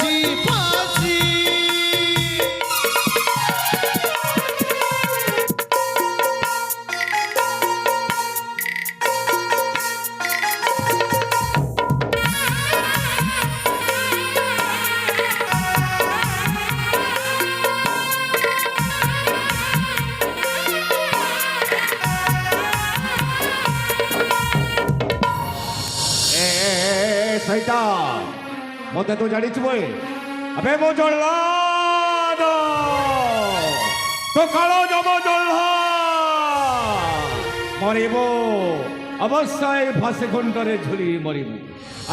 ফাঁসি ফাঁসি शैतान मते तो जानी छुए अबे मो जल्लाद तो कालो जमो जल्लाद मरिबो अवश्य फांसी खुंटरे झुली मरिबो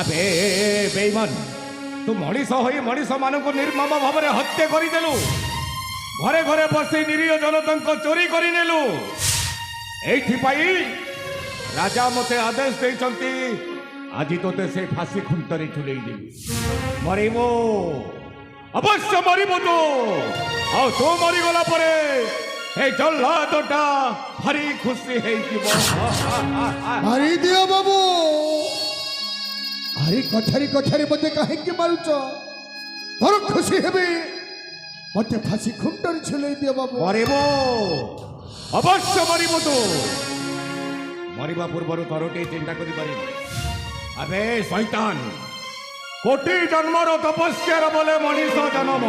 अबे बेईमान तू मनीष होई मनीष मानक निर्मम भाव में हत्या करदेलु घरे घरे बसी निरीह जनता चोरी करनेलु एइथिपाई राजा मते आदेश देइचंती आज तोते से फांसी खुंटरे झुलई देवी मरिबो अवश्य मरिबो तो आ तो मरी गला परे हे जल्लादटा भारी खुशी हे जीव मारी दियो बाबू अरे कछारी कछारी मते काहे के मारुच बड़ खुशी हेबे मते फांसी खुंटरे झुलई दियो बाबू मरिबो अवश्य मरिबो तो मरिबा पूर्व थरोटे चिंता करि पारिबो अबे शैतान कोटि जन्मर तपस्यार बोले मनीष जन्म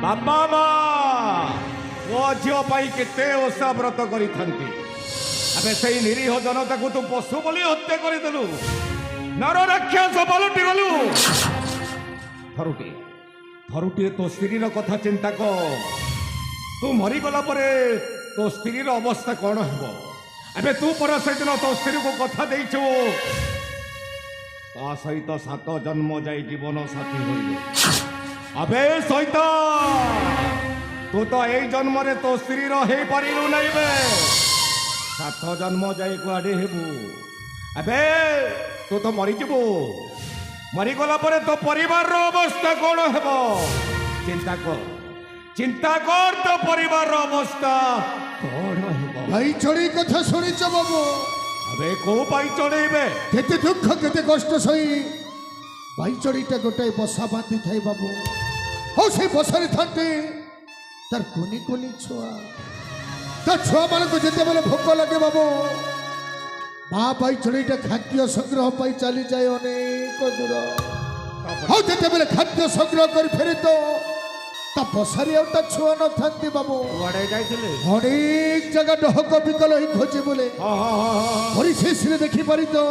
बापा माँ वो झील पाई केते ओषा व्रत करी अबे से निरीह जनता को तू पशु बोली हत्या करदेलु नर राक्षस पलटि गलु थरुटी थरुटी तो स्त्री कथा चिंता कर तू मरीगला परे तो स्त्री अवस्था कौन हो अबे तू पर से दिन तो स्त्री को कथा देइछु ता सहित 7 जन्म जाई जीवन साथी होइले अबे शैतान तू तो ए जन्म रे तो स्त्री रहे परिलु नहीं बे 7 जन्म जाई कुआडे हेबु अबे तू तो मरी जीवु मरी गला परे तो परिवार रो अवस्था कौन हेबो चिंता कर तो परिवार रो अवस्था कौन हेबो भाई चढ़ी कथा सुनिच बाबू अबे को पाई चढ़ेबे केते दुख केते कष्ट सही भाई चढ़ीटा गोटाए बसा बांधी थाई बाबू हो से बसारे थाते तार कोनी कोनी छुआ ता छुआ मान को जेते बेले भोक लगे बाबू मां भाई चढ़ीटा खाद्य संग्रह पाई चली जाए अनेक दूर हो जेते बेले खाद्य संग्रह कर फेरे तो ता बसारे आउटा छुआ न थांती बाबू वाडे जाइथिले अनेक जगह डहक बिकल ही खोजे बोले परिशेष रे देखि पारि तो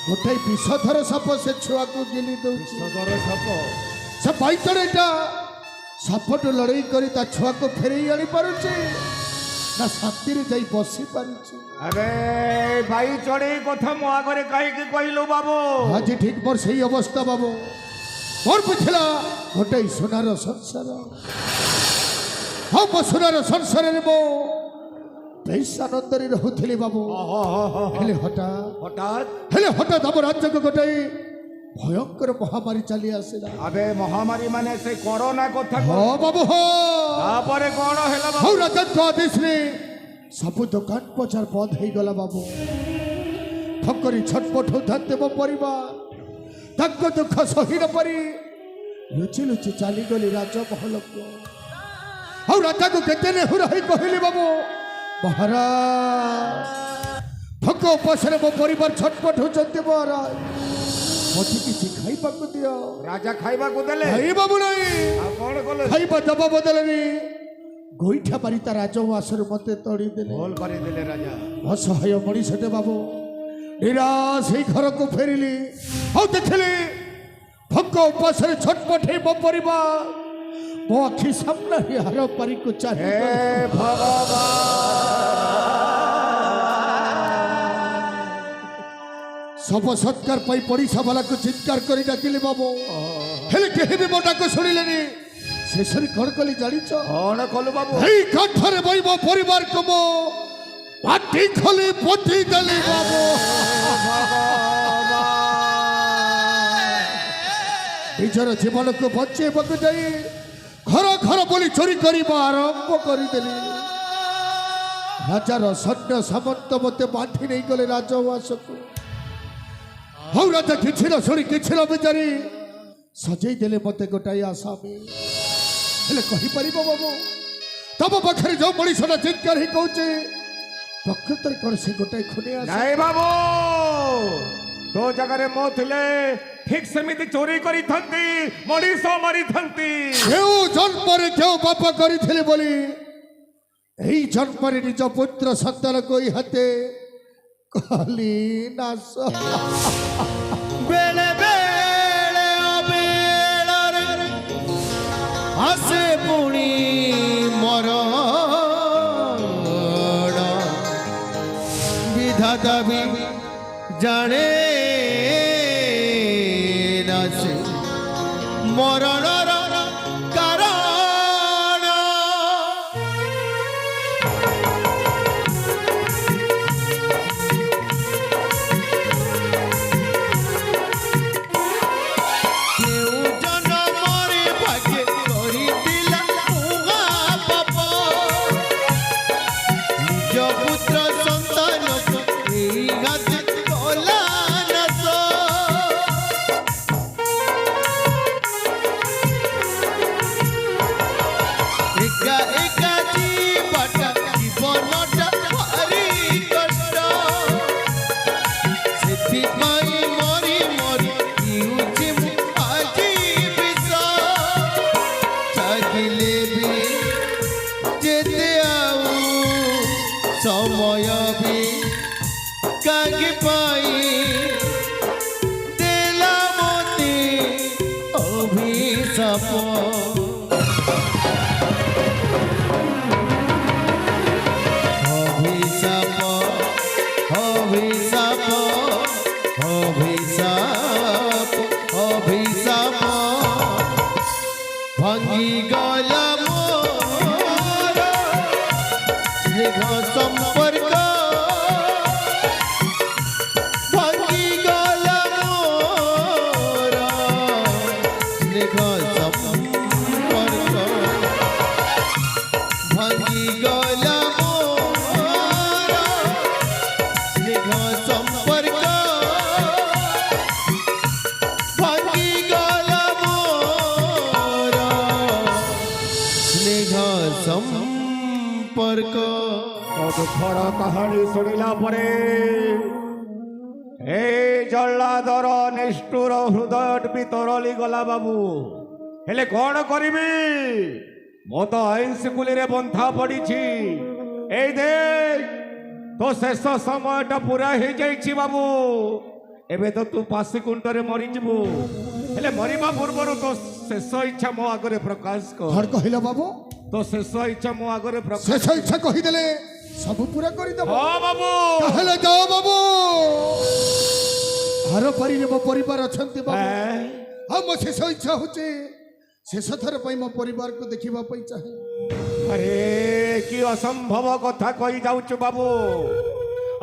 गोटे विषधर साप से छुआ को गिली दउछि सदर साप से पाइतरेटा सापटो लड़ाई करी ता छुआ को फेरई आनी पारुछि ना शांति रे जाई बसी पारुछि अबे भाई चढ़े कथा मो आगरे काहे के कहलु बाबू आज ठीक मोर सही अवस्था बाबू मोर पुछला गोटे सोनार संसार हाँ मो सोनार संसार रे मो बेस आनंदरी रहुथिली बाबू हेले हठात हम राज्य को गोटे भयंकर महामारी चली आसिला अबे महामारी माने से कोरोना कथा हाँ बाबू हाँ तापरे कोन हेला बाबू राजा को आदेश रे सब दुकान बजार बंद हो गला बाबू ठक्करी छटपट होते मो परिवार तक दुख सही न पारी लुचि लुचि चली गली राजा महल को और राजा को केते ने हुराई कहली बाबू महाराज ठक उपासरे मो परिवार छटपट होचंती महाराज मते किछि खाइबा को दियो राजा खाइबा को देले खाई बाबू नहीं आ कोन कोले खाइबा दबा बदलनी गोइठा पारी ता राजवासर मते तड़ी देले बोल करे देले राजा असहाय मनीषटे बाबू निराश ही घर को फेरिली और देखली भक्क उपास छटपट मो परिवार मो आखि सामने ही हार पारी को चाहे सब सत्कार पाई पड़ीसा वाला को चित्कार कर डाकिली बाबू हेले केही भी मो डाक शुणिलेनी शेषरी कौन कली जानिच कौन कलु बाबू एई काठरे बई मो परिवार को मो पाटी खोली पोती देली बाबू निजर जीवन को बचे जाई घर घर बोली चोरी करवा आरंभ करदेली राजार सैन्य सामंत मत बांटी नहीं गले राजवास को हौ राजा किछि न शुणी किछि न बिचारी ସଜେଇ ଦେଲେ ମତେ ଗୋଟାଏ ଆସାମୀ ହେଲେ କହିପାରିବ ବାବୁ ତମ ପାଖରେ ଯୋଉ ମଣିଷଟା ଚିତ୍କାର ହେଇ କହୁଛେ ପ୍ରକୃତରେ କଣ ସେ ଗୋଟାଏ ଖୁନି ଆସା ନାଇଁ ବାବୁ ତୋ ଜାଗାରେ ମୋ ଥିଲେ ଠିକ ସେମିତି ଚୋରି କରିଥାନ୍ତି ମଣିଷ ମାରିଥାନ୍ତି କେଉଁ ଜନ୍ମରେ କେଉଁ ବାପ କରିଥିଲେ ବୋଲି এই জন্মরে নিজ পুত্র সন্তানকে এই হাতে কলি নাশ বেলে বেলে অবেলারে আসে পুনি মরণ বিধাতা বি জানে না সে মরণর কারণ সময় বি কাকে পাই দেলা মতে অভিশাপ অভিশাপ অভিশাপ অভিশাপ অভিশাপ ভাঙ্গি গলা সম্পর্ক ভাঙ্গি গলা মোরা স্নেহ সম্পর্ক ভাঙ্গি গলা মোরা স্নেহ সম্পর্ক ভাঙ্গি গলা মোরা স্নেহ সম্পর্ক ଦୁଃଖର କାହାଣୀ ଶୁଣିଲା ପରେ ଏ ଜଲ୍ଲାଦର ନିଷ୍ଠୁର ହୃଦୟ ବି ତରଳି ଗଲା ବାବୁ ହେଲେ କଣ କରିବି ମୁଁ ତ ଆଇନ ସ୍କୁଲରେ ବନ୍ଧା ପଡ଼ିଛି ଏଇ ଦେଖ ତୋ ଶେଷ ସମୟଟା ପୁରା ହେଇଯାଇଛି ବାବୁ ଏବେ ତ ତୁ ପାଶି କୁଣ୍ଡରେ ମରିଯିବୁ ହେଲେ ମରିବା ପୂର୍ବରୁ ତୋ ଶେଷ ଇଚ୍ଛା ମୋ ଆଗରେ ପ୍ରକାଶ କର କଣ କହିଲ ବାବୁ ତୋ ଶେଷ ଇଚ୍ଛା ମୋ ଆଗରେ ପ୍ରକାଶ ଶେଷ ଇଚ୍ଛା କହିଦେଲେ ସବୁ ପୁରା କରିଦେବ ହଁ ବାବୁ ତାହେଲେ ଯାଅ ବାବୁ ଘର ପାରିରେ ମୋ ପରିବାର ଅଛନ୍ତି ବାବୁ ଆଉ ମୋ ଶେଷ ଇଚ୍ଛା ହଉଛି ଶେଷ ଥର ପାଇଁ ମୋ ପରିବାରକୁ ଦେଖିବା ପାଇଁ ଚାହେଁ ଆରେ କି ଅସମ୍ଭବ କଥା କହି ଯାଉଛୁ ବାବୁ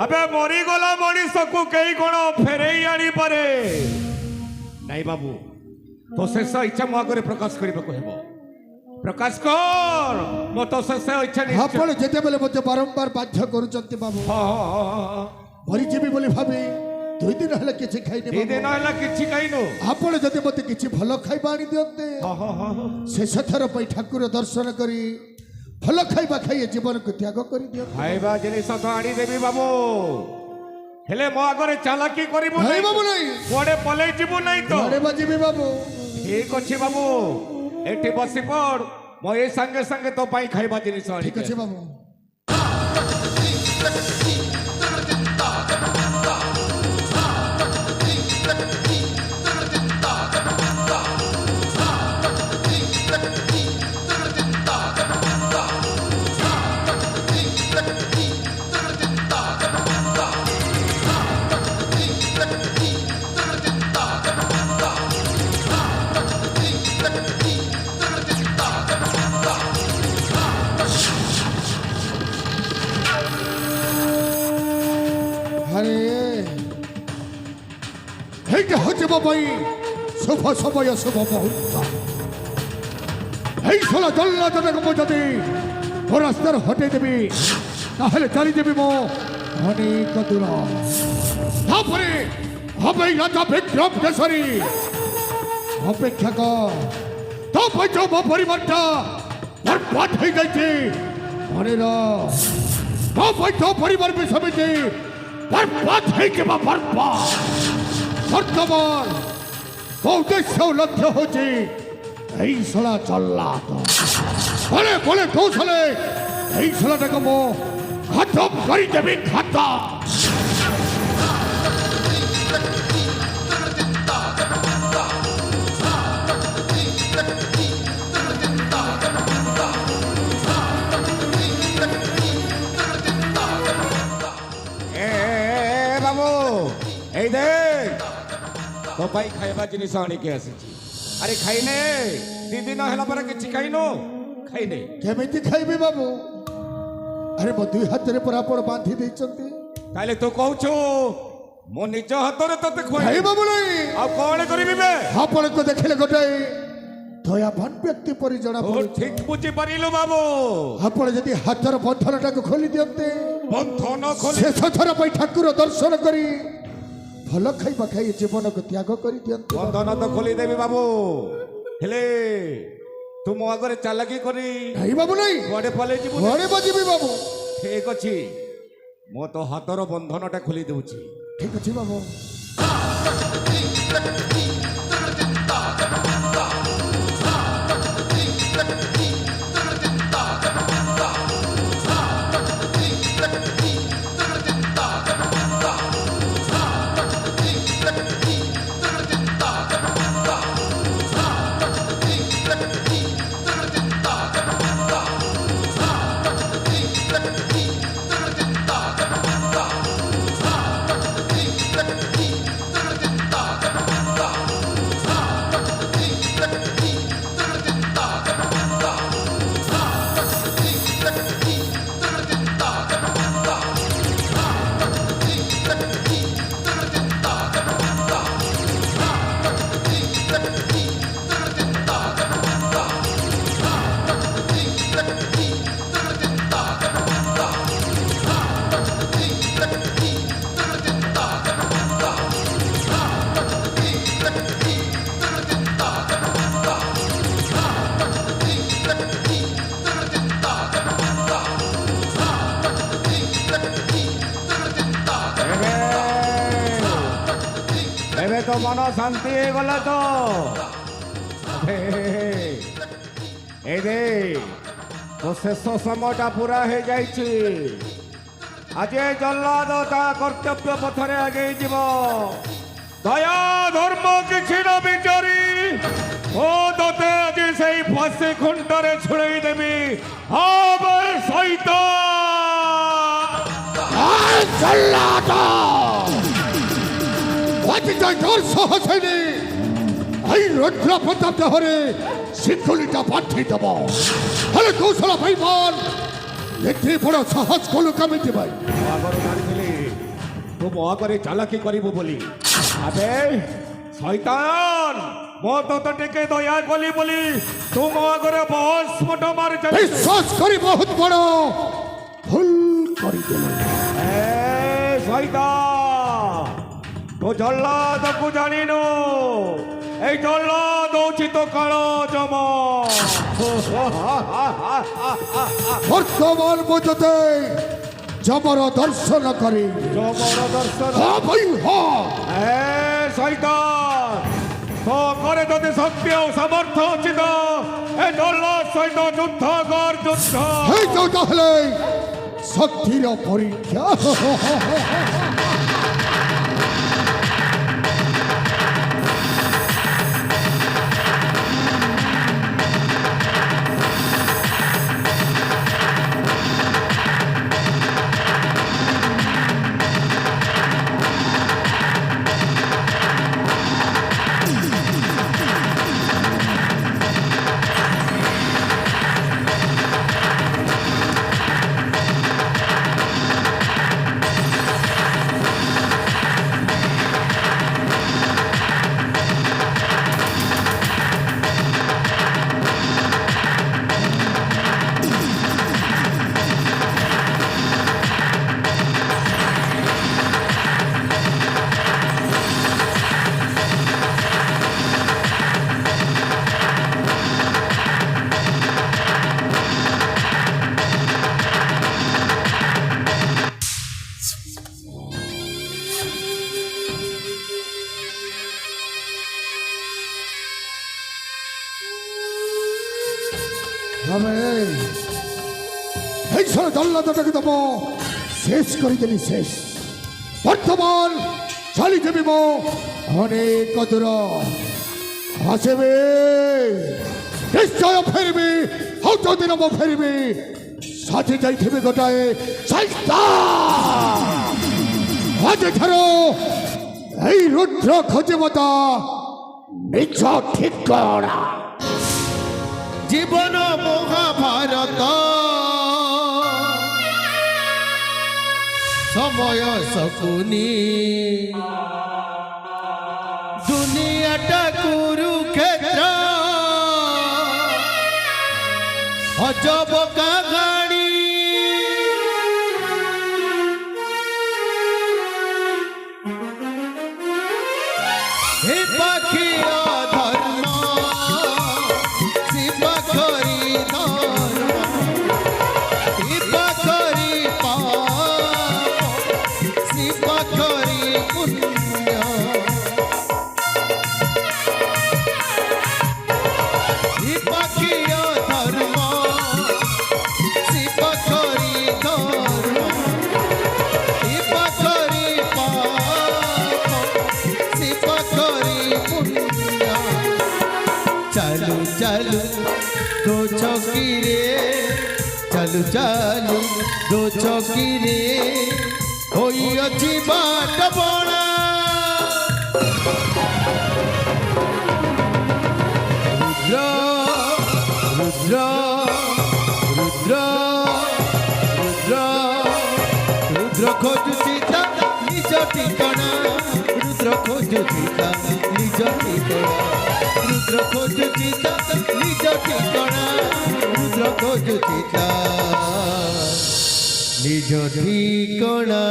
ଏବେ ମରିଗଲା ମଣିଷକୁ କେହି କଣ ଫେରେଇ ଆଣିପାରେ ନାଇଁ ବାବୁ ତୋ ଶେଷ ଇଚ୍ଛା ମୋ ଆଗରେ ପ୍ରକାଶ କରିବାକୁ ହେବ ପ୍ରକାଶ କର ମୋ ତ ଶେଷ ଇଚ୍ଛା ଆପଣ ଯେତେବେଳେ ମୋତେ ବାରମ୍ବାର ବାଧ୍ୟ କରୁଛନ୍ତି ବାବୁ ମରିଯିବି ବୋଲି ଭାବି 2 ଦିନ ହେଲା କିଛି ଖାଇନି 2 ଦିନ ହେଲା କିଛି ଖାଇନୁ ଆପଣ ଯଦି ମୋତେ କିଛି ଭଲ ଖାଇବା ଆଣି ଦିଅନ୍ତେ ଶେଷ ଥର ପାଇଁ ଠାକୁର ଦର୍ଶନ କରି ଭଲ ଖାଇବା ଖାଇ ଜୀବନକୁ ତ୍ୟାଗ କରିଦିଅନ୍ତେ ଖାଇବା ଜିନିଷ ତ ଆଣିଦେବି ବାବୁ ହେଲେ ମୋ ଆଗରେ ଚାଲାକି କରିବୁ ନାଇଁ ବାବୁ ନାଇଁ କୁଆଡେ ପଲେଇ ଯିବୁ ନାଇଁ ତ କୁଆଡେ ବାଜିବି ବାବୁ ଠିକ ଅଛି ବାବୁ ଏଠି ବସି ପଡ ମୁଁ ଏ ସାଙ୍ଗେ ସାଙ୍ଗେ ତୋ ପାଇଁ ଖାଇବା ଜିନିଷ ଠିକ ଅଛି ବାବୁ এইটা হচ্ছে বাবাই শুভ সময় শুভ মুহূর্ত এই ষোলো জল্লাদটাকে বোঝাতে ও রাস্তার হটে দেবি তাহলে চালিয়ে দেবি মো অনেক দূর তারপরে হবে রাজা বিক্রম কেশরী অপেক্ষা কর তো হয়তো ମୋ পরিবারটা বরবাদ হয়ে যাইছে মনে রাখ তো হয়তো পরিবার বিষমিতে বরবাদ হয়ে যাবা বরবাদ বর্তমান উদ্দেশ্য লক্ষ্য হচ্ছে এই শালা জল্লাদ বলে বলে কৌশলে এই শালাটাকে মো খতম করে দেবে খতম এ বাবু এই দেখ তো পাই খাଇବା ଜିନିଷ ଆଣିକି ଆସିଛି ଆରେ ଖାଇନେ ଦି ଦିନ ହେଲା ପରେ କିଛି ଖାଇନୁ ଖାଇନେ କେମିତି ଖାଇବି ବାବୁ ଆରେ ମୋ ଦୁଇ ହାତରେ ପରା ଆପଣ ବାନ୍ଧି ଦେଇଛନ୍ତି ତାହେଲେ ତୁ କହୁଛୁ ମୁଁ ନିଜ ହାତରେ ତତେ ଖୁଆଇବି ଖାଇ ବାବୁ ନାହିଁ ଆଉ କଣ କରିବି ବେ ଆପଣଙ୍କୁ ଦେଖିଲେ ଗୋଟାଏ ଦୟାବାନ ବ୍ୟକ୍ତି ପରି ଜଣା ତୁ ପଡୁଛି ଠିକ ବୁଝିପାରିଲୁ ବାବୁ ଆପଣ ଯଦି ହାତର ବନ୍ଧନଟାକୁ ଖୋଲି ଦିଅନ୍ତେ ବନ୍ଧନ ଖୋଲି ଶେଷ ଥର ପାଇଁ ଠାକୁର ଦର୍ଶନ କରି ଭଲ ଖାଇବା ଖାଇ ଜୀବନକୁ ତ୍ୟାଗ କରି ଦିଅନ୍ତେ ବନ୍ଧନ ତ ଖୋଲିଦେବି ବାବୁ ହେଲେ ତୁ ମୋ ଆଗରେ ଚାଲାକି କରି ଖାଇ ବାବୁ ନାହିଁ କୁଆଡେ ପଳେଇ ଯିବୁ ଘରେ ବଜିବି ବାବୁ ଠିକ ଅଛି ମୁଁ ତ ହାତର ବନ୍ଧନଟା ଖୋଲି ଦଉଛି ଠିକ ଅଛି ବାବୁ ଏବେ ତ ମନ ଶାନ୍ତି ହେଇଗଲା ତ এই দে তো শেষ সময়টা পুরা হয়ে যাইছি আজ এই জল্লাদ তা কর্তব্য পথরে আগেই যাব দয়া ধর্ম কিছু না বিচারি ও তোতে আজ সেই ফাঁসি খুঁটারে ছুড়াই দেবি আবার শয়তান জল্লাদ অতিজয় তোর সাহস হয়নি এই রুদ্র প্রতাপ দেহরে শিক্ষলিটা পাঠিয়ে দেব হলে কৌশল ভাইবান এতে বড় সাহস কলু কামিতে ভাই আগরে জানিলি তু ମୋ ଆଗରେ ଚାଲାକି କରିବୁ ବୋଲି ଆବେ ଶୈତାନ ମୋ ତତେ ଟିକେ ଦୟା କଲି ବୋଲି ତୁ ମୋ ଆଗରେ ବସ୍ ମୋଟ ମାରି ଚାଲିଛୁ বিশ্বাস করি বহুত বড় ভুল করে দিল ଏ ଶୈତାନ ତୁ ଜଲ୍ଲାଦକୁ ଜାଣିନୁ এই জল্লাদ হচ্ছে তো কালো জম বর্তমান বুঝতে জবর দর্শন করে জমর দর্শন ভাই এ শয়তান তো করে যদি শক্তি ও সামর্থ্য ଅଛି ତ ଏ ଜଲ୍ଲାଦ ସହିତ ଯୁଦ୍ଧ କର ଯୁଦ୍ଧ এই তো তাহলে শক্তির পরীক্ষা আমি এই সব জল্লাদটাকে দেব শেষ করে দিলি শেষ বর্তমান চালি দেবিব অনেক দূর আসবে নিশ্চয় ফেরবি হয়তো দিন ফেরবি সাথে যাইথিবি গোটায় আজ ধরো এই রুদ্র খোঁজবতা নিজ ঠিক করা জীবন মহাভারত সময় শকুনি দুনিয়াটা কুরুক্ষেত্র অজব কাহানি হে পাখি অধর্ম শিব করি ধর্ম শিব করি পাপ শিব করি পুণ্য হে পাখি অধর্ম শিব করি ধর্ম শিব করি পাপ শিব করি পুণ্য চালু চালু দো চৌকি রে চালু চালু দো চৌকি রে হইଅଛି ବାଟ ବଣା ରୁଦ୍ର ରୁଦ୍ର ରୁଦ୍ର ରୁଦ୍ର ଖୋଜୁଛି ତା ନିଜ ଠିକଣା ରୁଦ୍ର ଖୋଜୁଛି ତା ନିଜ ଠିକଣା ରୁଦ୍ର ଖୋଜୁଛି ତା ନିଜ ଠିକଣା ରୁଦ୍ର ଖୋଜୁଛି ତା নিজ ঠিকনা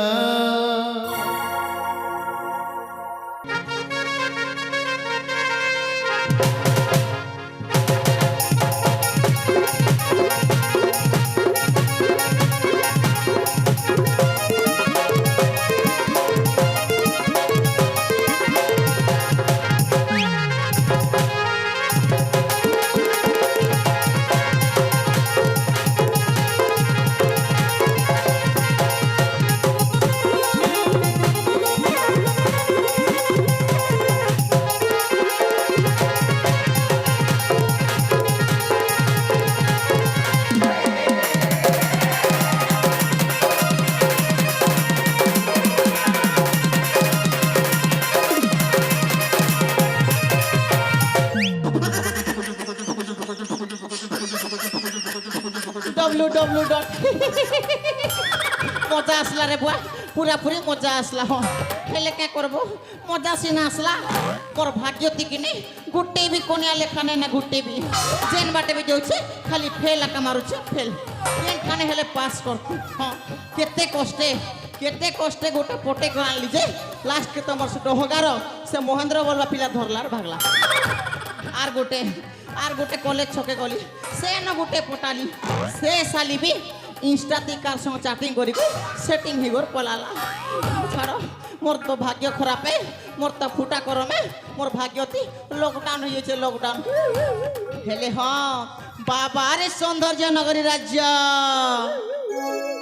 www. মজা আসলা রে বুয়া পুরাপুরি মজা আসলা হ্যাঁ হেলে কে করবো মজা সিনা আসলা মোর ভাগ্যতি কিনে গুটে বি কোনিয়া লেখা নাই না গুটে বি যেন বাটে বি যাচ্ছে খালি ফেল আকা মারুছে ফেল কেন খানে হেলে পাস করতু হ্যাঁ কেতে কষ্টে গোটে পটে করে আনলি যে লাস্ট কে তোমার সুটো হগার সে মহেন্দ্র বলবা পিলা ধরলার ভাগলা আর গোটে কলেজ ছকে গলি সে ন গোটে পটালি সে সালি বি ইনস্টাতে কার সঙ্গে চ্যাটিং করি সেটিং হিগোর পলালা ছাড়ো মোর তো ভাগ্য খারাপে মোর তো ফুটা করমে মোর ভাগ্যতি লকডাউন হয়েছে লকডাউন হেলে হ্যাঁ বাবারে সৌন্দর্য নগরী রাজ্য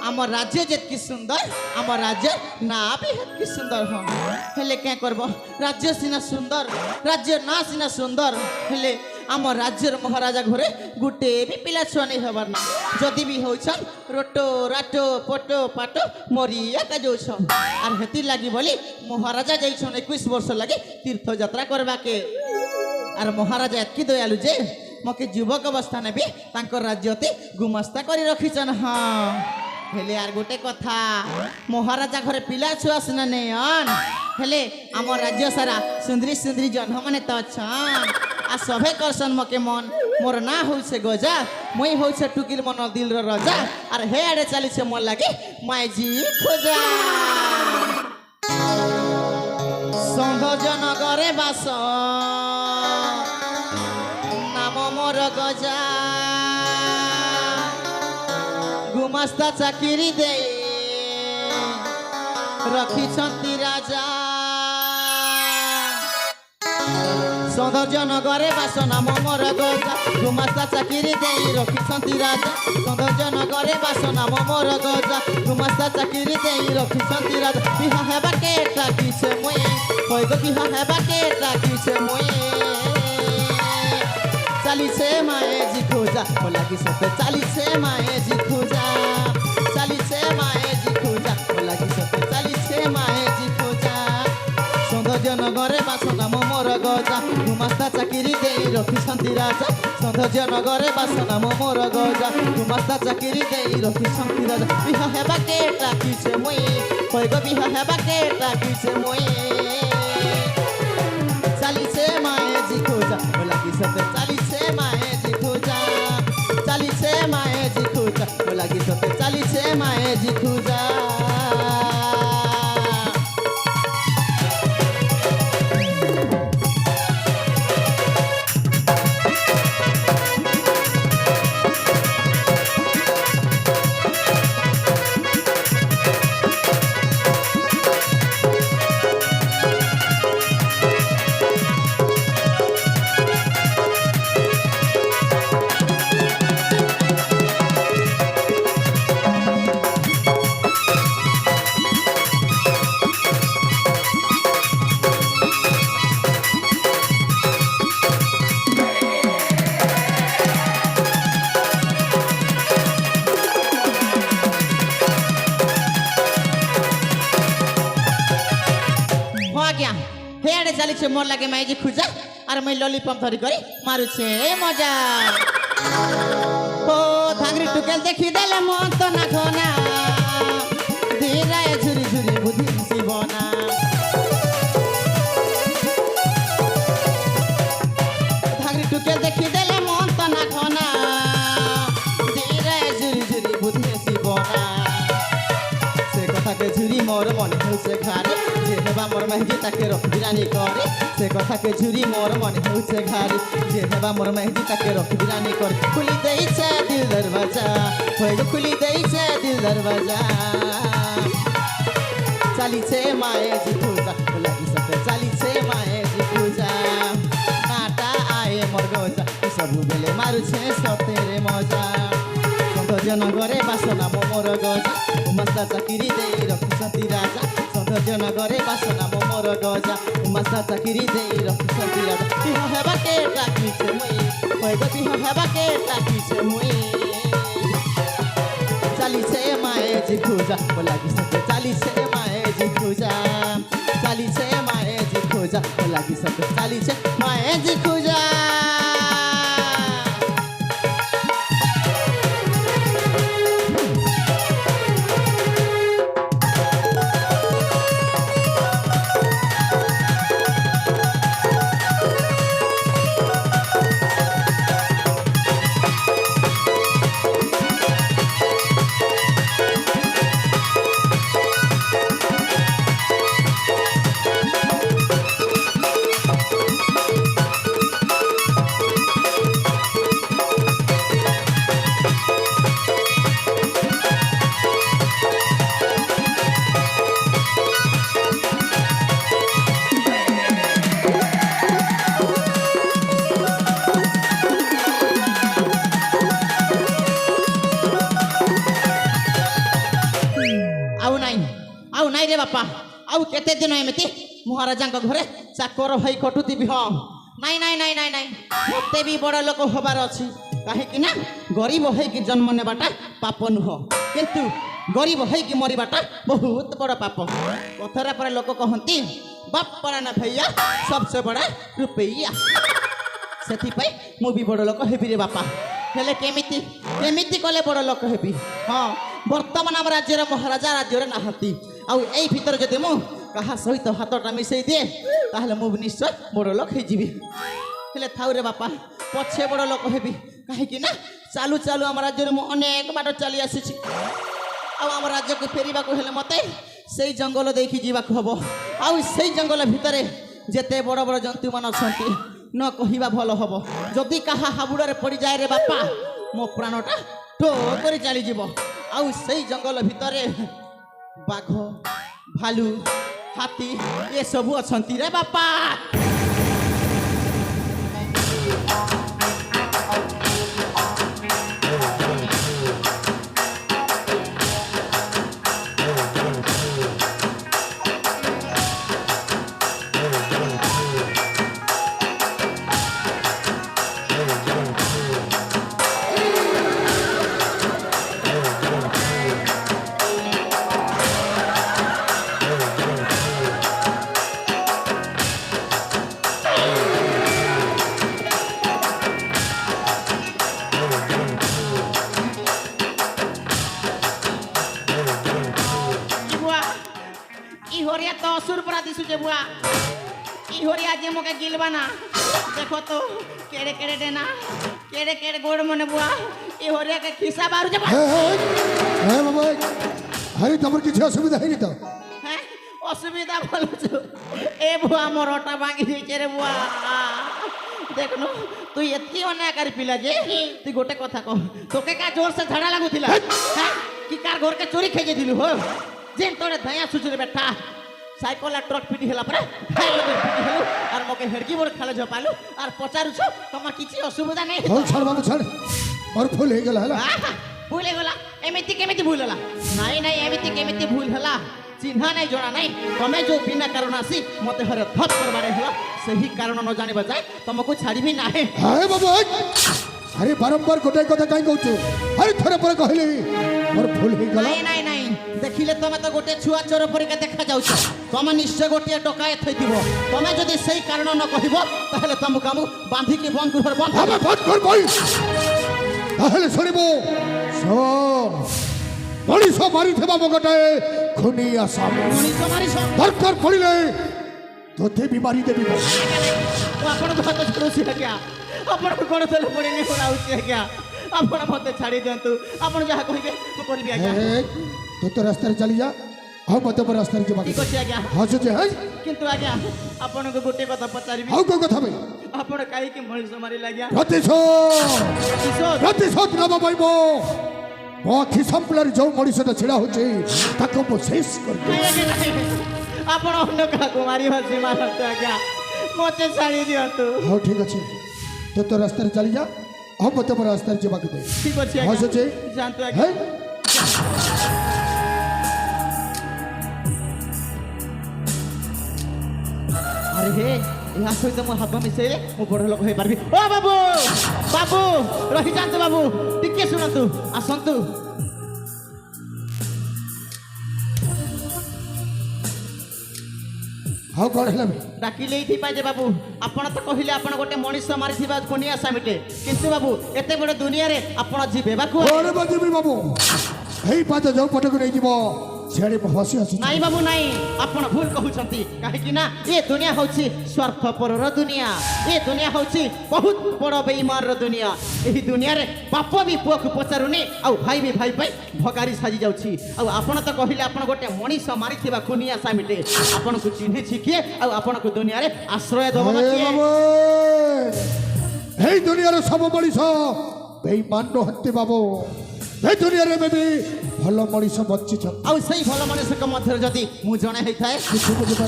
আমার রাজ্য যেতকি সুন্দর আমার রাজ্যের না বি হেতকি সুন্দর হ্যাঁ হেলে কে করব রাজ্য সিনা সুন্দর রাজ্যের না সিনা সুন্দর হেলে আমার রাজ্যের মহারাজা ঘরে গুটে বি পিলা ছুয়া নেই হবার না যদি বি হইছন রোটো রাটো পটো পাটো মরি একা যাউছন আর হেতি লাগি বলি মহারাজা যাইছন 21 বর্ষ লাগি তীর্থযাত্রা করবাকে আর মহারাজা এতকি দয়ালু যে মকে যুবক অবস্থা নেবি তাঙ্কর রাজ্যতে গুমাস্তা করে রাখিছন হ্যাঁ হেলে আর গোটে কথা মহারাজা ঘরে পিলা ছুয়া সিনা নেয়ন হেলে আমার রাজ্য সারা সুন্দরী সুন্দরী জন্ম মানে তো অছন আর সবে করছন মকে মন মোর না হইছে গজা মই হইছে টুকির মন দিলর রাজা আর হে আড়ে চালিছে মোর লাগে মাইজি খোঁজা সৌন্দর্যনগরে বাস নাম মোর গজা গুমাস্তা চাকিরি দে রখিছন্তি রাজা সৌন্দর্যনগরে বাস নাম মোর গজা গুমাস্তা চাকিরি দেই রখিছন্তি রাজা সৌন্দর্য নগরে বাস নাম মোর গজা গুমাস্তা চাকিরি দেই রখিছন্তি রাজা বিহা হেবাকে ডাকিছে মুই কই গো বিহা হেবাকে ডাকিছে মুই চালিছে মায়ে জি খোঁজা ও লাগি সতে চালিছে মায়ে জি খোঁজা চালিছে মায়ে জি খোঁজা ও লাগি সতে চালিছে মায়ে জি খোঁজা সৌন্দর্য নগরে বাস নাম মোর গজা গুমাস্তা চাকিরি দেই রখিছন্তি রাজা সৌন্দর্য নগরে বাস নাম মোর গজা গুমাস্তা চাকিরি দেই রখিছন্তি রাজা বিহা হেবাকে ডাকিছে মুই কই গো বিহা হেবাকে ডাকিছে মুই চালিছে মায়ে জি খোঁজা ও লাগি সতে চালিছে মায়ে জি খোঁজা চালিছে মায়ে জি খোঁজা ও লাগি সতে চালিছে মায়ে জি খোঁজা হেয়ারে চালিছে মোর লাগে মাইজি খুঁজা আর মই ললিপপ ধরি করে মারুছে মজা ও ধাংরি টুকেল দেখি দেলে মন তো না ঘনা ধীরায় ঝুরি ঝুরি বুদ্ধি শিবনা ধাংরি টুকেল দেখি দেলে মন তো না ঘনা ধীরায় ঝুরি ঝুরি বুদ্ধি শিবনা সে কথাকে ঝুরি মোর মনে হচ্ছে ঘাড়ে যে হেবা মোর মেহজি তাকে রখবিরানি করে সে কথাকে ঝুরি মোর মনে হচ্ছে ঘাড়ে যে হেবা মোর মেহজি তাকে রখবিরানি করে খুলি দেইছে দিল দরওয়াজা হয়ে খুলি দেইছে দিল দরওয়াজা চালিছে মায়ে জি খোঁজা লাগি সতে চালিছে মায়ে জি খোঁজা নাটা আয়ে মোর গজা সবু বেলে মারুছে সতেরে মজা সৌন্দর্য নগরে বাস নাম মোর গজা গুমাস্তা চাকিরি দেই রখিছন্তি রাজা সৌন্দর্য নগরে বাস নাম মোর গজা গুমাস্তা চাকিরি দেই রখিছন্তি রাজা বিহ হেবাকে ডাকিছে মুই কই গো বিহ হেবাকে ডাকিছে মুই চালিছে মায়ে জি খোঁজা ও লাগি সতে চালিছে মায়ে জি খোঁজা চালিছে মায়ে জি খোঁজা ও লাগি সতে চালিছে মায়ে জি খোঁজা ନାଇଁ ରେ ବାପା ଆଉ କେତେ ଦିନ ଏମିତି ମହାରାଜାଙ୍କ ଘରେ ଚାକର ହୋଇ ଖଟୁଥିବି ହଁ ନାଇଁ ନାଇଁ ନାଇଁ ନାଇଁ ନାଇଁ ମତେ ବି ବଡ଼ ଲୋକ ହବାର ଅଛି କାହିଁକି ନା ଗରିବ ହେଇକି ଜନ୍ମ ନେବାଟା ପାପ ନୁହଁ କିନ୍ତୁ ଗରିବ ହେଇକି ମରିବାଟା ବହୁତ ବଡ଼ ପାପ କଥାରେ ପରେ ଲୋକ କହନ୍ତି ବାପ ପରା ନା ଭैया ସବସେ ବଡ଼ା ରୁପେଇଆ ସେଥିପାଇଁ ମୁଁ ବି ବଡ଼ ଲୋକ ହେବି ରେ ବାପା ହେଲେ କେମିତି କେମିତି କଲେ ବଡ଼ ଲୋକ ହେବି ହଁ ବର୍ତ୍ତମାନ ଆମ ରାଜ୍ୟର ମହାରାଜା ରାଜ୍ୟରେ ନାହାନ୍ତି ଆଉ ଏଇ ଭିତରେ ଯଦି ମୁଁ କାହା ସହିତ ହାତଟା ମିଶେଇ ଦିଏ ତାହେଲେ ମୁଁ ନିଶ୍ଚୟ ବଡ଼ ଲୋକ ହେଇଯିବି ହେଲେ ଥାଉରେ ବାପା ପଛେ ବଡ଼ ଲୋକ ହେବି କାହିଁକି ନା ଚାଲୁ ଚାଲୁ ଆମ ରାଜ୍ୟରେ ମୁଁ ଅନେକ ବାଟ ଚାଲି ଆସିଛି ଆଉ ଆମ ରାଜ୍ୟକୁ ଫେରିବାକୁ ହେଲେ ମୋତେ ସେଇ ଜଙ୍ଗଲ ଦେଇକି ଯିବାକୁ ହେବ ଆଉ ସେଇ ଜଙ୍ଗଲ ଭିତରେ ଯେତେ ବଡ଼ ବଡ଼ ଜନ୍ତୁମାନେ ଅଛନ୍ତି ନ କହିବା ଭଲ ହେବ ଯଦି କାହା ହାବୁଡ଼ରେ ପଡ଼ିଯାଏ ରେ ବାପା ମୋ ପ୍ରାଣଟା ଠୋ କରି ଚାଲିଯିବ ଆଉ ସେଇ ଜଙ୍ଗଲ ଭିତରେ ବାଘ ଭାଲୁ ହାତୀ ଏସବୁ ଅଛନ୍ତି ରେ ବାପା बारुचे बुआ ई होरी आज मोके गिलबा ना देखो तो केड़े केड़े देना केड़े केड़े गोड़ मने बुआ ई होरी के खिसा बारुचे बुआ হ্যাঁ বাবা আরে তোমার কিছু অসুবিধা হয়নি তো हैं असुविधा बोलछु ए बुआ मोरटा भांगी दिचे रे बुआ देखनो तू एत्ती अन्यायकारी पिला जे तू गोटे कथा कह तोके का जोर से झड़ा लागुथिला हैं कि कार घर के चोरी खेजे दिलु हो जेन तोरे धया सुचरे बेटा साइकिल ट्रक पिटी होला परे पिटी हेलु और मोके हेडकी बोर खाले झपालु और पचारु छ तमा किछि असुविधा नै হল ছাড় বাবু ছাড় और भूल हो गला हला भूल होला एमिति केमिति भूल होला नाई नाई एमिति केमिति भूल होला चिन्हा नहीं जोड़ा नहीं तमे जो बिना कारण आसी मते हरे धप करबारे होला सही कारण न जाने बजाय तुमको छाड़ी भी नाही হ্যাঁ বাবু আরে বারম্বার গোটাই কথা কাই কইছো আরে থরে পরে কহিলি মোর ভুল হই গলা नहीं नहीं नहीं देखिले तमे तो गोटे छुआ चोर परिका देखा जाउछ तमे निश्चय गोटे डकायत थइतिबो तमे जदी सही कारण न कहिबो ताहले तुमको हम बांधी के बंद घर बंद আমি ভোট করব তাহলে শুনিব শোন মনিষ মারি থেবা গোটায় খুনি আসামি मनीष मारिस দরকার পড়িলে তোতে বিমারি দেবি आपण भात छोड़ुसी क्या आपण कोन तले पड़ी नहीं होलाउछि क्या आपण मते छाड़ी दियंतु आपण जहा कहिबे तो करबी आज्ञा তো তো রাস্তায় চালি যা আও মতে পর রাস্তায় যাবা ठीक अछि आज्ञा হাসু যে হ্যাঁ किंतु आज्ञा आपण को गोटे कथा पचारिबी আও কো কথা ভাই आपण काई के मनीष मारी लाग्या প্রতিশোধ নেব পাইব ମୋ ଆଖି ସାମ୍ନାରେ ଯୋଉ ମଣିଷଟା ଛିଡ଼ା ହଉଛି ତାକୁ ମୁଁ ଶେଷ କରିବି आपण अन्य काको मारी हसी मारत आज्ञा मते छाड़ी दियंतु ହଉ ଠିକ ଅଛି ତୁ ତ ରାସ୍ତାରେ ଚାଲି ଯା ଆଉ ମତେ ମୋ ରାସ୍ତାରେ ଯିବାକୁ ଦେ ठीक अछि ହସୁଛି आज्ञा जानतु आज्ञा ହେଇ अरे हे यहाँ सहित मो हाथ मिसेले मो बड़ लोक होई पारबी ओ बाबू बाबू रही जानतु बाबू टिके सुनतु आसंतु ହଉ କ'ଣ ହେଲା डाकिले इथि पाजे बाबू आपण तो कहिले आपण गोटे मनीष मारिथिबा कोनी आसामिटे किंतु बाबू एते बड़ दुनिया रे आपण जीवे बाकू କ'ଣ ବାଜିବି ବାବୁ ହେଇ ପାଦ ଯୋଉ ପଟକୁ ନେଇଯିବ ସିଆଡ଼େ ହସି ହସି नाई बाबू नाई आपण भूल कहउछंती काहे कि ना ए दुनिया होछि स्वार्थपरर दुनिया ए दुनिया होछि बहुत बड़ बेईमान र दुनिया एही दुनिया रे बाप भी पुआ को पचारुनी आ भाई भी भाई भाई भगारी साजी जाउछि आ आपण तो कहिले आपण गोटे मनीष मारिथिबा खुनिया सामिटे आपण को चिन्हि छिके आ आपण को दुनिया रे आश्रय दबो ହେ किए ବାବୁ এই দুনিয়ার সব মଣିষ বেঈমান নহନ୍ତି বাবু এই দুনিয়াରେ ଏବେ ବି ଭଲ ମଣିଷ ବଞ୍ଚିଛନ୍ତି ଆଉ ସେଇ ଭଲ ମଣିଷଙ୍କ ମଧ୍ୟରେ ଯଦି ମୁଁ ଜଣେ ହେଇଥାଏ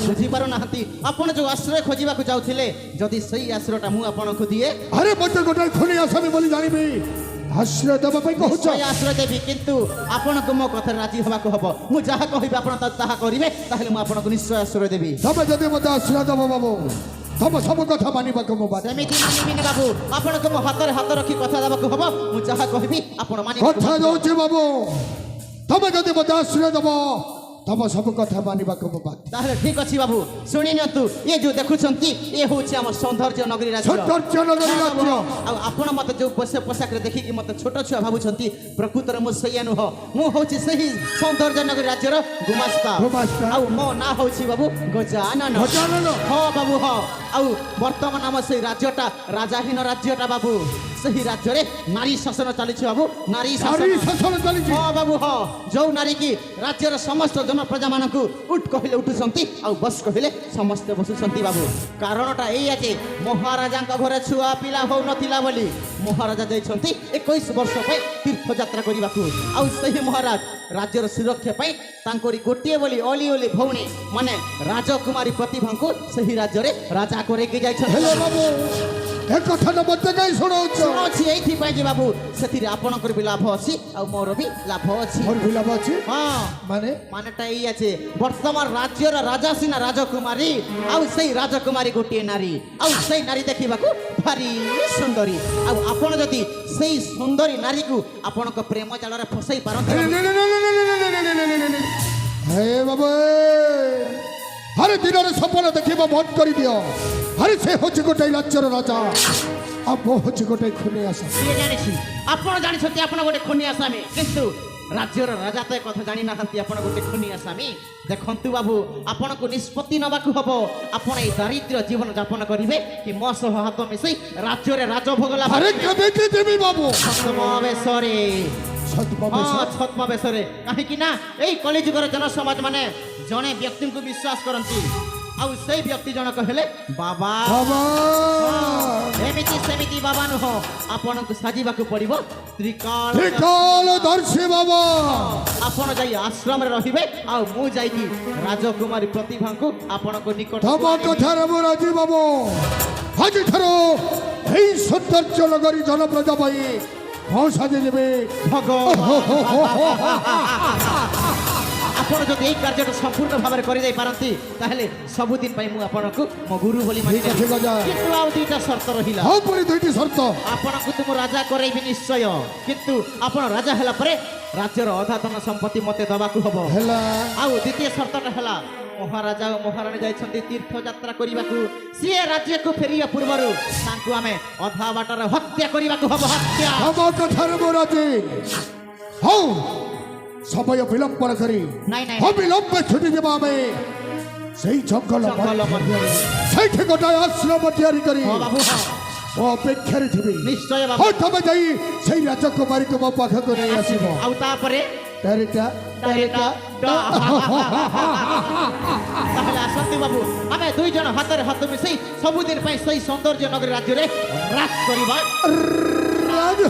ବୁଝିପାରୁନାହାନ୍ତି ଆପଣ ଯୋଉ ଆଶ୍ରୟ ଖୋଜିବାକୁ ଯାଉଥିଲେ ଯଦି ସେଇ ଆଶ୍ରୟଟା ମୁଁ ଆପଣଙ୍କୁ ଦିଏ ଆରେ ମୋତେ ଗୋଟାଏ ଖୁନି ଆସାମୀ ବୋଲି ଜାଣିବି ଆଶ୍ରୟ ଦେବା ପାଇଁ କହୁଛ ସେଇ ଆଶ୍ରୟ ଦେବି କିନ୍ତୁ ଆପଣଙ୍କୁ ମୋ କଥାରେ ରାଜି ହେବାକୁ ହବ ମୁଁ ଯାହା କହିବି ଆପଣ ତାହା କରିବେ ତାହେଲେ ମୁଁ ଆପଣଙ୍କୁ ନିଶ୍ଚୟ ଆଶ୍ରୟ ଦେବି ତମେ ଯଦି ମୋତେ ଆଶ୍ରୟ ଦେବ ବାବୁ ତମ ସବୁ କଥା ମାନିବାକୁ ମୁଁ ବାଧ୍ୟ ସେମିତି ମାନିବିନି ବାବୁ ଆପଣଙ୍କୁ ମୋ ହାତରେ ହାତ ରଖି କଥା ଦେବାକୁ ହବ ମୁଁ ଯାହା କହିବି ଆପଣ ମାନିବେ କଥା ଦଉଛି ବାବୁ ତମେ ଯଦି ମୋତେ ଆଶ୍ରୟ ଦେବ ତମ ସବୁ କଥା ମାନିବାକୁ ମୁଁ ବାଧ୍ୟ ତାହେଲେ ଠିକ ଅଛି ବାବୁ ଶୁଣି ନିଅନ୍ତୁ ଇଏ ଯୋଉ ଦେଖୁଛନ୍ତି ଇଏ ହଉଛି ଆମ ସୌନ୍ଦର୍ଯ୍ୟ ନଗରୀ ରାଜ୍ୟ ସୌନ୍ଦର୍ଯ୍ୟ ନଗରୀ ରାଜ୍ୟ ଆଉ ଆପଣ ମତେ ଯୋଉ ପୋଷାକରେ ଦେଖିକି ମତେ ଛୋଟ ଛୁଆ ଭାବୁଛନ୍ତି ପ୍ରକୃତରେ ମୁଁ ସେଇଆ ନୁହଁ ମୁଁ ହଉଛି ସେହି ସୌନ୍ଦର୍ଯ୍ୟ ନଗରୀ ରାଜ୍ୟର ଗୁମାସ୍ତା ଗୁମାସ୍ତା। ଆଉ ମୋ ନାଁ ହଉଛି ବାବୁ ଗଜାନନ ଗଜାନନ। ହଁ ବାବୁ ହଁ ଆଉ ବର୍ତ୍ତମାନ ଆମ ସେଇ ରାଜ୍ୟଟା ରାଜାହୀନ ରାଜ୍ୟଟା ବାବୁ ସେହି ରାଜ୍ୟରେ ନାରୀ ଶାସନ ଚାଲିଛି ବାବୁ ନାରୀ ନାରୀ ଶାସନ ଶାସନ ଚାଲିଛି ହଁ ବାବୁ ହଁ ଯୋଉ ନାରୀ କି ରାଜ୍ୟର ସମସ୍ତ ଜନପ୍ରଜା ମାନଙ୍କୁ ଉଠ କହିଲେ ଉଠୁଛନ୍ତି ଆଉ ବସ କହିଲେ ସମସ୍ତେ ବସୁଛନ୍ତି ବାବୁ କାରଣଟା ଏଇଆ ଯେ ମହାରାଜାଙ୍କ ଘରେ ଛୁଆ ପିଲା ହଉନଥିଲା ବୋଲି ମହାରାଜା ଯାଇଛନ୍ତି 21 ବର୍ଷ ପାଇଁ ତୀର୍ଥଯାତ୍ରା କରିବାକୁ ଆଉ ସେହି ମହାରାଜ ରାଜ୍ୟର ସୁରକ୍ଷା ପାଇଁ ତାଙ୍କରି ଗୋଟିଏ ବୋଲି ଅଲି ଅଲି ଭଉଣୀ ମାନେ ରାଜକୁମାରୀ ପ୍ରତିଭାଙ୍କୁ ସେହି ରାଜ୍ୟରେ ରାଜା କରେଇକି ଯାଇଛନ୍ତି ହେଲେ ବାବୁ ଏ କଥାଟା ମୋତେ କାହିଁ ଶୁଣାଉଛ ଅଛି ଏଇଥିପାଇଁ ଯେ ବାବୁ ସେଥିରେ ଆପଣଙ୍କର ବି ଲାଭ ଅଛି ଆଉ ମୋର ବି ଲାଭ ଅଛି ମୋର ବି ଲାଭ ଅଛି ହଁ ମାନେ মানেটা এই আছে বর্তমান রাজ্যর রাজা সিনা রাজকুমারী আউ সেই রাজকুমারী গোটিয়ে নারী আউ সেই নারী দেখিবাকু ভারি সুন্দরী আউ আপন যদি সেই সুন্দরী নারীকু আপনক প্রেম জালরে ফসাই পারନ୍ତି হে বাবু আরে দিনের স্বপ্ন দেখিবা বন্ধ করে দিও আরে সে হচ্ছে গোটাই রাজ্যর রাজা আর মো হচ্ছে গোটাই খুনি আসা কিଏ ଜାଣିଛି ଆପଣ ଜାଣିଛନ୍ତି ଆପଣ ଗୋଟେ ଖୁନି ଆସାମୀ କିନ୍ତୁ ରାଜ୍ୟର ରାଜା ତ ଏ କଥା ଜାଣି ନାହାନ୍ତି ଆପଣ ଗୋଟେ ଖୁନିଆ ସ୍ୱାମୀ। ଦେଖନ୍ତୁ ବାବୁ, ଆପଣଙ୍କୁ ନିଷ୍ପତ୍ତି ନେବାକୁ ହବ। ଆପଣ ଏଇ ଦାରିଦ୍ର୍ୟ ଜୀବନ ଯାପନ କରିବେ କି ମୋ ସହ ହାତ ମିଶେଇ ରାଜ୍ୟରେ ରାଜଭୋଗ ଲାଭ আরে କରିବେ? কেবেকে দেবী বাবু ଛଦ୍ମବେଶରେ। ছদ্মবেশ ହଁ, ଛଦ୍ମବେଶରେ। କାହିଁକି ନା ଏଇ କଳିଯୁଗର ଜନସମାଜ ମାନେ ଜଣେ ବ୍ୟକ୍ତିଙ୍କୁ ବିଶ୍ୱାସ କରନ୍ତି, ଆଉ ସେଇ ବ୍ୟକ୍ତି ଜଣକ ହେଲେ ବାବା। বাবা ଏମିତି ସେମିତି ବାବା ନୁହଁ, ଆପଣଙ୍କୁ ସାଜିବାକୁ ପଡିବ ତ୍ରିକାଳ। ত্রিকাল দর্শী বাবা ଆପଣ ଯାଇ ଆଶ୍ରମରେ ରହିବେ, ଆଉ ମୁଁ ଯାଇକି ରାଜକୁମାରୀ ପ୍ରତିଭାଙ୍କୁ ଆପଣଙ୍କ ନିକଟ তম কথার মু রাজি বাবু আজ ঠার এই সৌন্দর্য নগরী জনপ্রজা পাই কଣ সাজে দেবে ଆପଣ ଯଦି ଏଇ କାର୍ଯ୍ୟଟା ସମ୍ପୂର୍ଣ୍ଣ ଭାବରେ କରିଦେଇ ପାରନ୍ତି ତାହେଲେ ସବୁଦିନ ପାଇଁ ମୁଁ ଆପଣଙ୍କୁ ମୋ ଗୁରୁ ବୋଲି ଠିକ ଅଛି, ଗଜା। କିନ୍ତୁ ଆଉ ଦୁଇଟା ସର୍ତ୍ତ ରହିଲା। ହଁ ପୁଣି ଦୁଇଟି ସର୍ତ୍ତ ଆପଣଙ୍କୁ ତ ମୁଁ ରାଜା କରେଇବି ନିଶ୍ଚୟ, କିନ୍ତୁ ଆପଣ ରାଜା ହେଲା ପରେ ରାଜ୍ୟର ଅଧା ଧନ ସମ୍ପତ୍ତି ମତେ ଦେବାକୁ ହବ। ହେଲା ଆଉ ଦ୍ୱିତୀୟ ସର୍ତ୍ତଟା ହେଲା, ମହାରାଜା ଓ ମହାରାଣୀ ଯାଇଛନ୍ତି ତୀର୍ଥଯାତ୍ରା କରିବାକୁ, ସିଏ ରାଜ୍ୟକୁ ଫେରିବା ପୂର୍ବରୁ ତାଙ୍କୁ ଆମେ ଅଧା ବାଟରେ ହତ୍ୟା କରିବାକୁ ହବ। ହତ୍ୟା। তম কথার মু রাজি হও সময় বিলম্বন করি ନାଇଁ ନାଇଁ অবিলম্বে ছুটি দেব আমি সেই জঙ্গল ଜଙ୍ଗଲ ମଧ୍ୟରେ। সেইଠି গোটাଏ আশ্রম ତିଆରି କରି ହଁ ବାବୁ, ହଁ ମୋ ଅପେକ୍ଷାରେ ଥିବି ନିଶ୍ଚୟ ବାବୁ। ହଉ ତମେ ଯାଇ ସେଇ ରାଜକୁମାରୀକୁ ମୋ ପାଖକୁ ନେଇ ଆସିବ ଆଉ ତାପରେ ଡାଇରେକ୍ଟ ତାହେଲେ ଆସନ୍ତୁ ବାବୁ, ଆମେ ଦୁଇ ଜଣ ହାତରେ ହାତ ମିଶେଇ ସବୁଦିନ ପାଇଁ ସେଇ ସୌନ୍ଦର୍ଯ୍ୟ ନଗରୀ ରାଜ୍ୟରେ ରାଜ କରିବା। ରାଜ